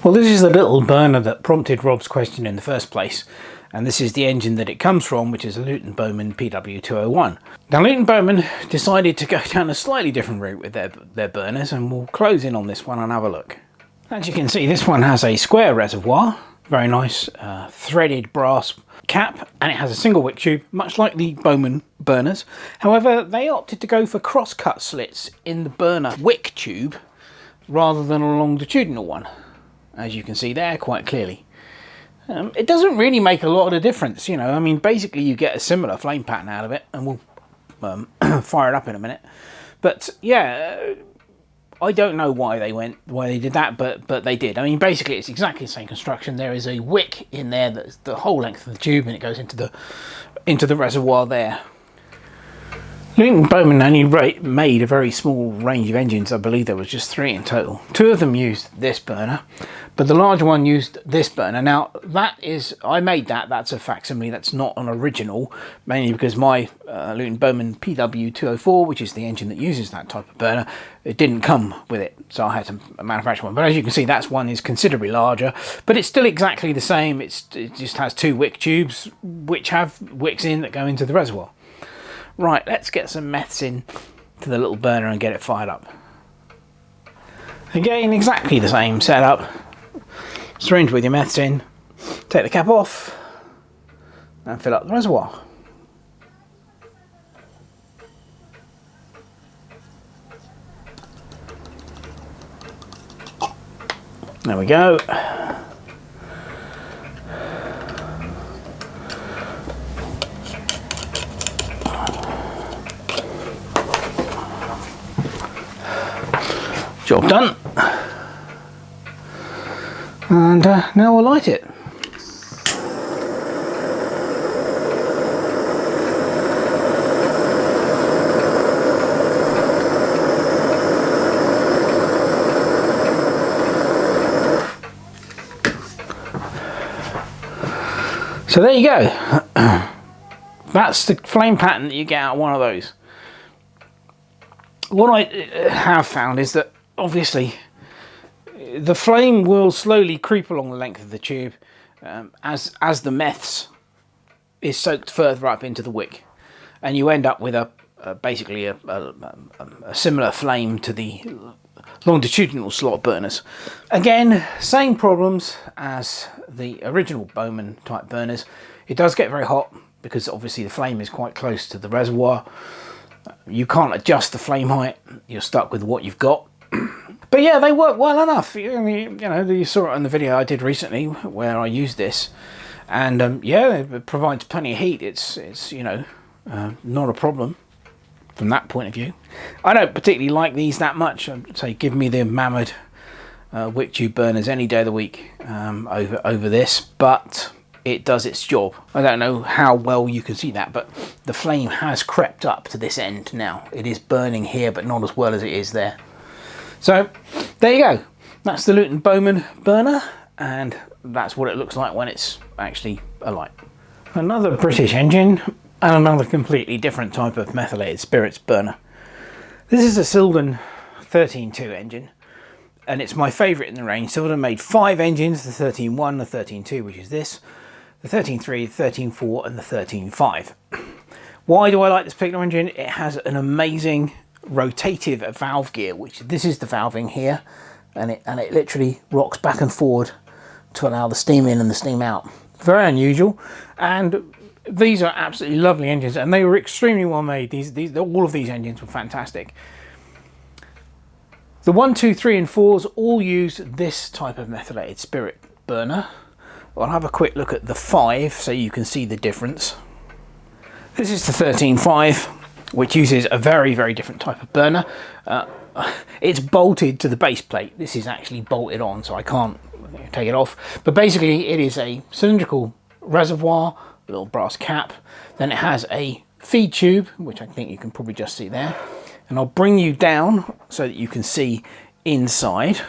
Well, this is the little burner that prompted Rob's question in the first place, and this is the engine that it comes from, which is a Luton Bowman PW201. Now, Luton Bowman decided to go down a slightly different route with their burners, and we'll close in on this one and have a look. As you can see, this one has a square reservoir, very nice threaded brass cap, and it has a single wick tube, much like the Bowman burners. However, they opted to go for cross-cut slits in the burner wick tube rather than a longitudinal one, as you can see there quite clearly. It doesn't really make a lot of difference, you know. I mean, basically you get a similar flame pattern out of it, and we'll fire it up in a minute. But yeah, I don't know why they did that, but they did. I mean, basically it's exactly the same construction. There is a wick in there that's the whole length of the tube, and it goes into the reservoir there. Luton Bowman only made a very small range of engines. I believe there was just 3 in total. 2 of them used this burner, but the larger one used this burner. Now, I made that's a facsimile, that's not an original, mainly because my Luton Bowman PW204, which is the engine that uses that type of burner, it didn't come with it, so I had to manufacture one. But as you can see, that one is considerably larger, but it's still exactly the same. It just has 2 wick tubes, which have wicks in that go into the reservoir. Right, let's get some meths in to the little burner and get it fired up. Again, exactly the same setup. Syringe with your meths in, take the cap off, and fill up the reservoir. There we go. Job done. And now we'll light it. So there you go. That's the flame pattern that you get out of one of those. What I have found is that obviously the flame will slowly creep along the length of the tube as the meths is soaked further up into the wick, and you end up with basically a similar flame to the longitudinal slot burners. Again, same problems as the original Bowman type burners. It does get very hot because obviously the flame is quite close to the reservoir. You can't adjust the flame height, you're stuck with what you've got. But yeah, they work well enough. You know, you saw it in the video I did recently where I used this, and yeah, it provides plenty of heat. It's you know, not a problem from that point of view. I don't particularly like these that much. I'd say give me the Mammoth wick tube burners any day of the week over this, but it does its job. I don't know how well you can see that, but the flame has crept up to this end now. It is burning here, but not as well as it is there. So there you go. That's the Luton Bowman burner, and that's what it looks like when it's actually alight. Another British engine, and another completely different type of methylated spirits burner. This is a Silden 13.2 engine, and it's my favourite in the range. Silden made 5 engines, the 13.1, the 13.2, which is this, the 13.3, the 13.4, and the 13.5. Why do I like this particular engine? It has an amazing rotative valve gear, which this is the valving here, and it literally rocks back and forward to allow the steam in and the steam out. Very unusual, and these are absolutely lovely engines, and they were extremely well made. All of these engines were fantastic. The 1, 2, 3 and 4s all use this type of methylated spirit burner. I'll have a quick look at the 5 so you can see the difference. This is the 13.5, which uses a very, very different type of burner. It's bolted to the base plate. This is actually bolted on, so I can't take it off. But basically, it is a cylindrical reservoir, a little brass cap. Then it has a feed tube, which I think you can probably just see there. And I'll bring you down so that you can see inside.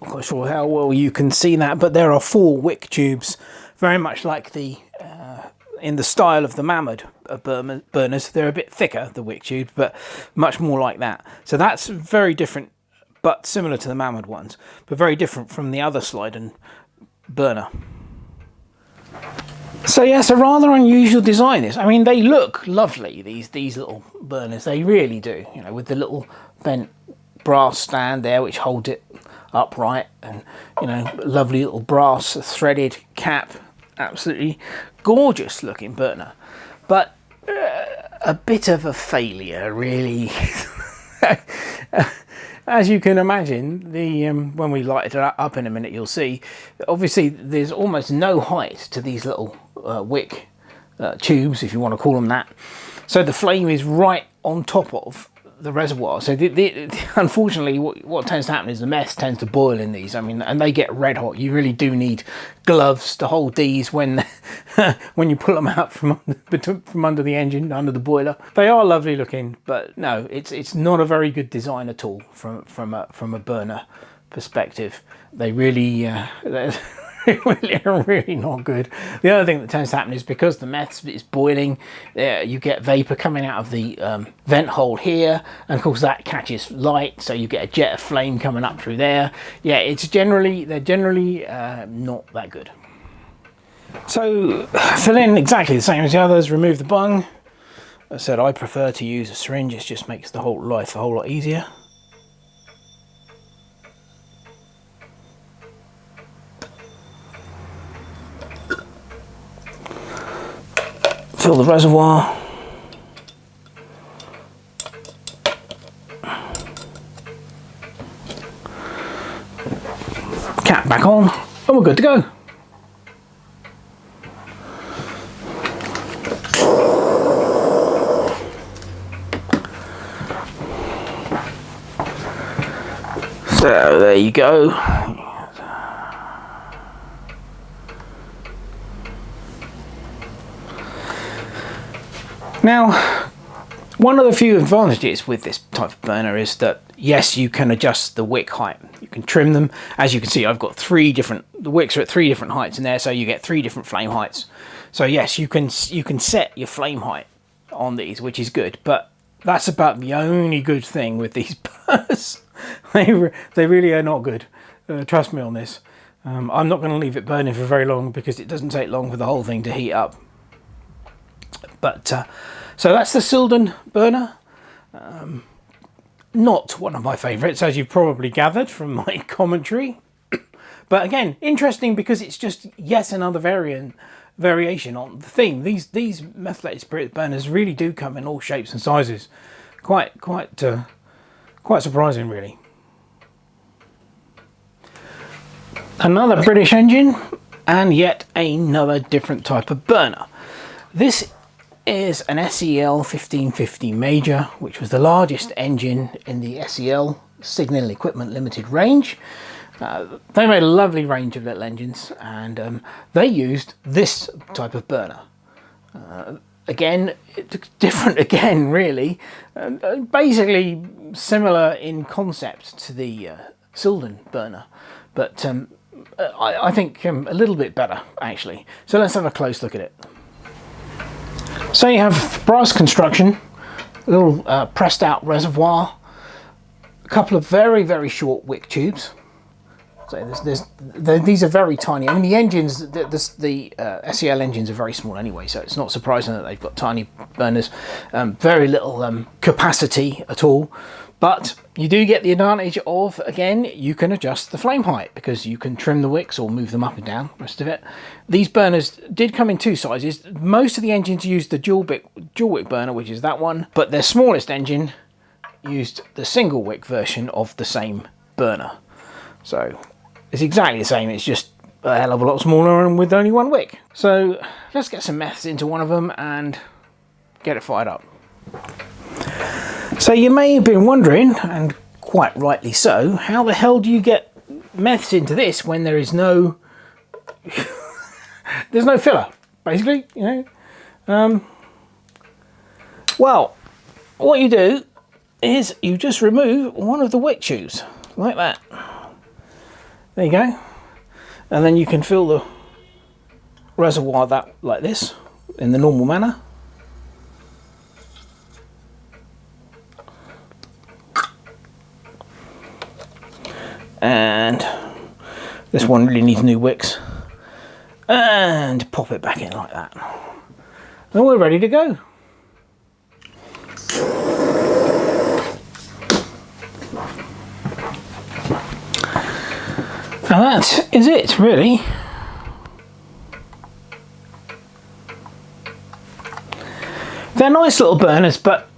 I'm not sure how well you can see that, but there are 4 wick tubes, very much like the in the style of the Mammoth burners. They're a bit thicker, the wick tube, but much more like that. So that's a very different but similar to the Mammoth ones, but very different from the other Silden burner. So yes, a rather unusual design this. I mean, they look lovely, these little burners, they really do, you know, with the little bent brass stand there which holds it upright, and you know, lovely little brass threaded cap, absolutely gorgeous looking burner, but a bit of a failure really. As you can imagine, the when we light it up in a minute, you'll see obviously there's almost no height to these little wick tubes, if you want to call them that, so the flame is right on top of the reservoir. So unfortunately what tends to happen is the meths tends to boil in these. I mean, and they get red hot. You really do need gloves to hold these when when you pull them out from under the engine, under the boiler. They are lovely looking, but no, it's not a very good design at all from a burner perspective. They really are really not good. The other thing that tends to happen is because the meths is boiling, you get vapor coming out of the vent hole here, and of course that catches light, so you get a jet of flame coming up through there. Yeah, they're generally not that good. So fill in exactly the same as the others. Remove the bung. As I said, I prefer to use a syringe. It just makes the whole life a whole lot easier. Fill the reservoir. Cap back on, and we're good to go. So there you go. Now, one of the few advantages with this type of burner is that yes, you can adjust the wick height. You can trim them. As you can see, I've got the wicks are at 3 different heights in there, so you get 3 different flame heights. So yes, you can set your flame height on these, which is good, but that's about the only good thing with these burners. They really are not good. Trust me on this. I'm not going to leave it burning for very long because it doesn't take long for the whole thing to heat up. But so that's the Silden burner. Not one of my favourites, as you've probably gathered from my commentary. But again, interesting because it's just yet another variation on the theme. These methylated spirit burners really do come in all shapes and sizes. Quite surprising, really. Another British engine, and yet another different type of burner. This is an SEL 1550 Major, which was the largest engine in the SEL Signal Equipment Limited range. They made a lovely range of little engines, and they used this type of burner. Again, different again, really. Basically similar in concept to the Silden burner, but I think a little bit better, actually. So let's have a close look at it. So you have brass construction, a little pressed out reservoir, a couple of very short wick tubes. So these are very tiny. I mean, the engines, the SEL engines are very small anyway, so it's not surprising that they've got tiny burners. Very little capacity at all. But you do get the advantage of, again, you can adjust the flame height because you can trim the wicks or move them up and down, rest of it. These burners did come in 2 sizes. Most of the engines used the dual wick burner, which is that one, but their smallest engine used the single wick version of the same burner. So it's exactly the same, it's just a hell of a lot smaller and with only 1 wick. So let's get some meths into one of them and get it fired up. So you may have been wondering, and quite rightly so, how the hell do you get meths into this when there is no there's no filler, basically, you know. Well, what you do is you just remove one of the wick tubes like that. There you go, and then you can fill the reservoir like this in the normal manner. And this one really needs new wicks. And pop it back in like that. And we're ready to go. Now that is it, really. They're nice little burners, but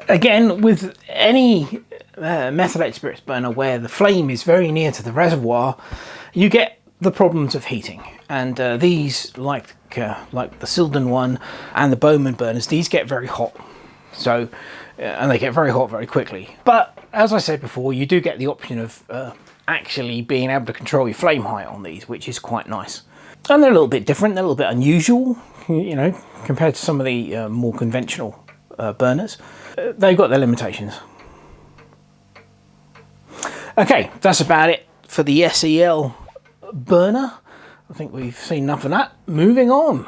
again, with any methylated spirits burner where the flame is very near to the reservoir, you get the problems of heating. And these, like the Silden one and the Bowman burners, these get very hot. So, and they get very hot very quickly. But as I said before, you do get the option of actually being able to control your flame height on these, which is quite nice. And they're a little bit different, they're a little bit unusual, you know, compared to some of the more conventional burners. They've got their limitations. Okay, that's about it for the SEL burner. I think we've seen enough of that. Moving on.